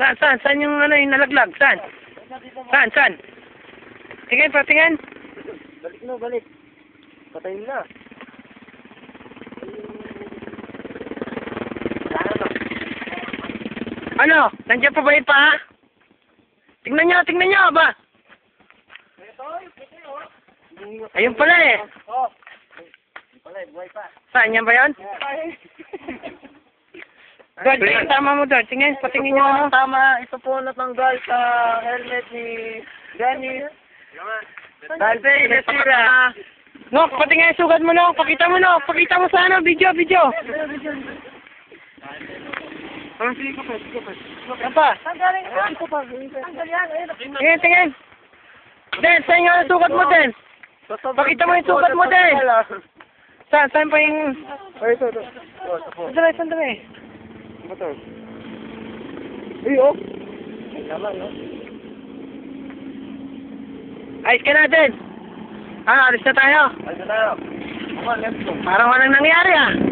Saan yung ano yung nalaglag? Saan? Saan? Tingin pa, tingin. Balik. Patayin na. Ano? Nandiyan pa ba yung paa? Tingnan nyo ba? Ayun pala eh. Saan yan ba yun? Dad, tama mo Dad. Tingin, patingin nyo ano. Tama, ito po natanggal sa helmet ni Dennis. Dahil pinasira. No, patingin, sugat mo no. Pakita mo sa ano, video. Sige pa. Ano pa? Tingin. Den, saan yung sugat mo, Den? Pakita mo yung sugat mo, Den. Saan pa yung... Ay, ito. Sandali. Ano to? Ay, oh. Ay, naman, no? Ayos ka na, Den. Alis na tayo. Ano na tayo? Come on, let's go. Parang walang nangyari ah.